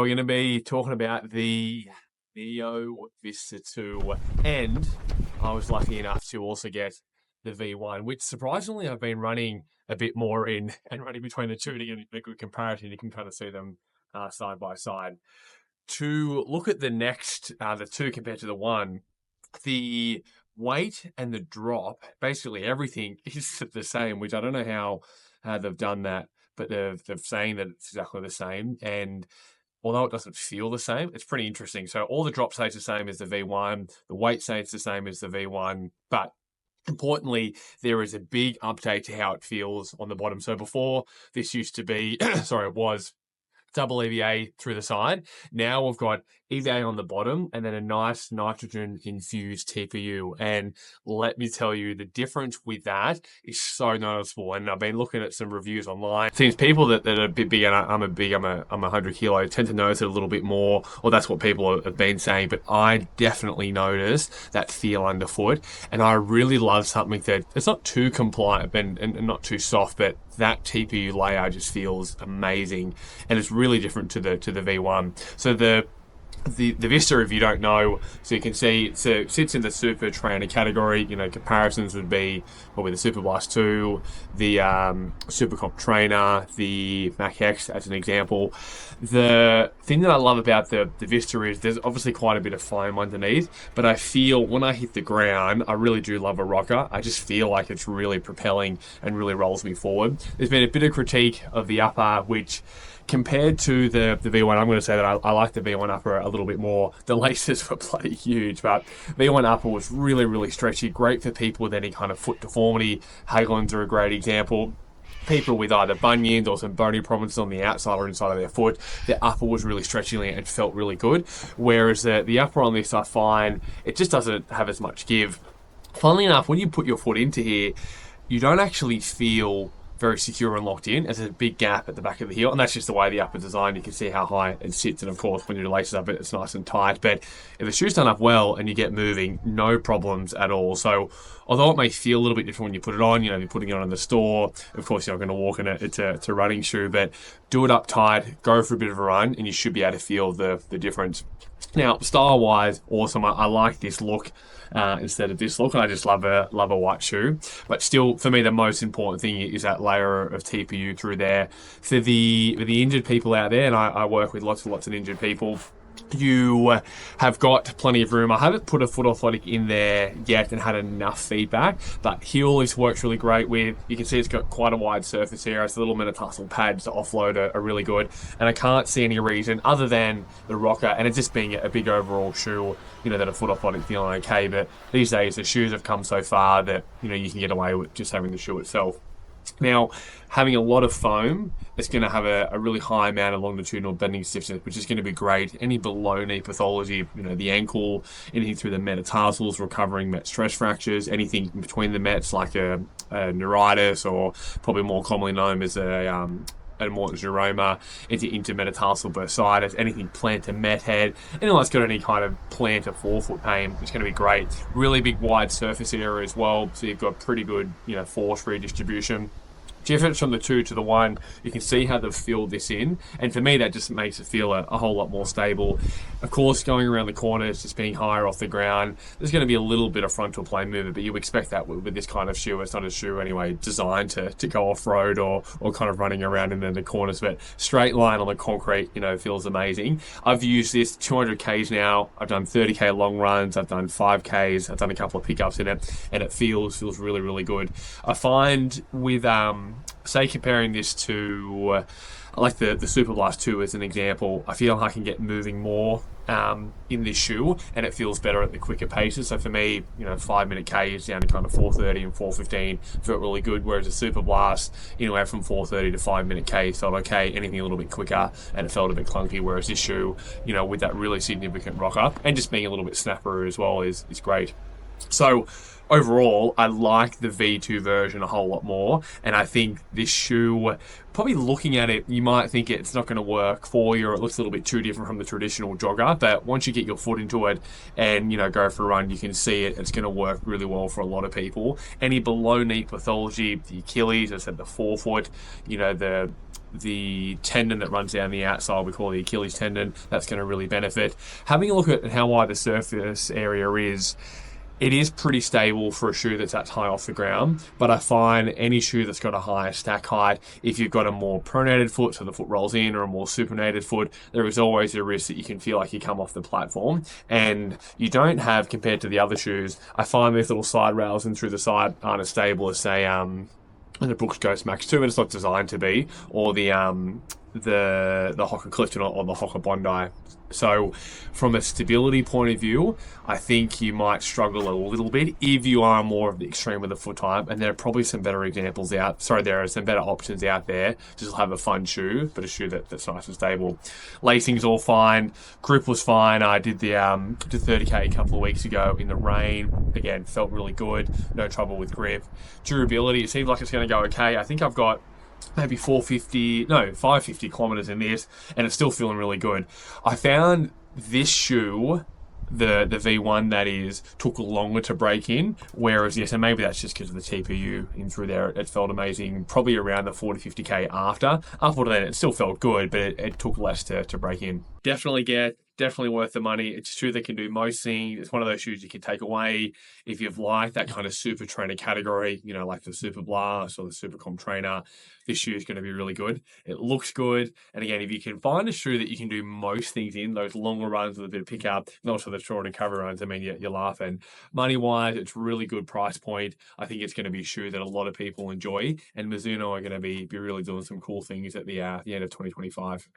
we're going to be talking about the Neo Vista 2, and I was lucky enough to also get the V1, which surprisingly I've been running a bit more in and running between the two to get a good comparison. You can kind of see them side by side. To look at the next, the two compared to the one, the weight and the drop, basically everything is the same, which I don't know how they've done that, but they're saying that it's exactly the same. And although it doesn't feel the same, it's pretty interesting. So all the drop stays the same as the V1, the weight stays the same as the V1, but importantly, there is a big update to how it feels on the bottom. So before, this used to be, it was double EVA through the side. Now we've got EVA on the bottom and then a nice nitrogen-infused TPU. And let me tell you, the difference with that is so noticeable. And I've been looking at some reviews online. It seems people that are a bit big, and I'm 100 kilos, tend to notice it a little bit more, or that's what people have been saying. But I definitely notice that feel underfoot. And I really love something that it's not too compliant and not too soft, but that TPU layer just feels amazing, and it's really different to the V1. So the Vista, if you don't know, so you can see it sits in the super trainer category. You know, comparisons would be probably the Super Blast 2, the Super Comp Trainer, the Mac X as an example. The thing that I love about the Vista is there's obviously quite a bit of foam underneath, but I feel when I hit the ground, I really do love a rocker. I just feel like it's really propelling and really rolls me forward. There's been a bit of critique of the upper, which compared to the V1, I'm going to say that I like the V1 upper a little bit more. The laces were bloody huge, but V1 upper was really, really stretchy, great for people with any kind of foot deformity. Hagelins are a great example. People with either bunions or some bony problems on the outside or inside of their foot, their upper was really stretchy and felt really good. Whereas the upper on this, I find, it just doesn't have as much give. Funnily enough, when you put your foot into here, you don't actually feel very secure and locked in. There's a big gap at the back of the heel, and that's just the way the upper designed. You can see how high it sits, and of course when your laces up, it's nice and tight. But if the shoe's done up well and you get moving, no problems at all. So although it may feel a little bit different when you put it on, you know, you're putting it on in the store, of course you're not going to walk in it, it's a running shoe, but do it up tight, go for a bit of a run, and you should be able to feel the difference. Now, style-wise, awesome. I like this look instead of this look, and I just love a white shoe. But still, for me, the most important thing is that layer of TPU through there. For the injured people out there, and I work with lots of injured people, you have got plenty of room. I haven't put a foot orthotic in there yet and had enough feedback, but heel this works really great with. You can see it's got quite a wide surface area. It's the little metatarsal pads to offload are really good, and I can't see any reason other than the rocker and it just being a big overall shoe, you know, that a foot orthotic feeling okay. But these days the shoes have come so far that, you know, you can get away with just having the shoe itself. Now, having a lot of foam, it's going to have a really high amount of longitudinal bending stiffness, which is going to be great. Any below knee pathology, you know, the ankle, anything through the metatarsals, recovering met stress fractures, anything between the mets like a neuritis, or probably more commonly known as a mortise neuroma, into intermetatarsal bursitis, anything plantar met head, anyone that's got any kind of plantar forefoot pain, it's going to be great. Really big wide surface area as well, so you've got pretty good, you know, force redistribution. Difference from the 2 to the 1, you can see how they've filled this in, and for me that just makes it feel a whole lot more stable. Of course, going around the corners, just being higher off the ground, there's going to be a little bit of frontal plane movement, but you expect that with this kind of shoe. It's not a shoe anyway designed to go off-road or kind of running around in the corners, but straight line on the concrete, you know, feels amazing. I've used this 200Ks now. I've done 30K long runs, I've done 5Ks, I've done a couple of pickups in it, and it feels really, really good. I find with say comparing this to I like the Super Blast 2 as an example, I feel like I can get moving more in this shoe, and it feels better at the quicker paces. So for me, you know, 5-minute Ks down to kind of 4:30 and 4:15 felt really good, whereas the Super Blast, you know, from 4:30 to 5-minute Ks felt okay. Anything a little bit quicker and it felt a bit clunky, whereas this shoe, you know, with that really significant rock up and just being a little bit snapper as well is great. So overall, I like the V2 version a whole lot more, and I think this shoe, probably looking at it, you might think it's not going to work for you, or it looks a little bit too different from the traditional jogger, but once you get your foot into it and, you know, go for a run, you can see it's going to work really well for a lot of people. Any below knee pathology, the Achilles, I said the forefoot, you know, the the tendon that runs down the outside, we call the Achilles tendon. That's going to really benefit. Having a look at how wide the surface area is, it is pretty stable for a shoe that's that high off the ground, but I find any shoe that's got a higher stack height, if you've got a more pronated foot, so the foot rolls in, or a more supinated foot, there is always a risk that you can feel like you come off the platform, and you don't have, compared to the other shoes, I find these little side rails and through the side aren't as stable as, say, the Brooks Ghost Max 2, and it's not designed to be, or the Hoka Clifton or the Hoka Bondi. So from a stability point of view, I think you might struggle a little bit if you are more of the extreme of the foot type, and there are probably some better examples out. Sorry, there are some better options out there to just have a fun shoe, but a shoe that's nice and stable. Lacing's all fine. Grip was fine. I did the 30K a couple of weeks ago in the rain. Again, felt really good. No trouble with grip. Durability, it seems like it's going to go okay. I think I've got maybe 550 kilometers in this, and it's still feeling really good. I found this shoe, the V1 that is, took longer to break in, whereas yes, and maybe that's just because of the TPU in through there, it felt amazing, probably around the 40-50K after. Up to then, it still felt good, but it took less to break in. Definitely worth the money. It's a shoe that can do most things. It's one of those shoes you can take away if you've liked that kind of super trainer category, like the Super Blast or the Super Comp Trainer. This shoe is going to be really good. It looks good. And again, if you can find a shoe that you can do most things in, those longer runs with a bit of pickup, and also the short and cover runs, I mean, you're laughing. Money-wise, it's really good price point. I think it's going to be a shoe that a lot of people enjoy. And Mizuno are going to be really doing some cool things at the end of 2025.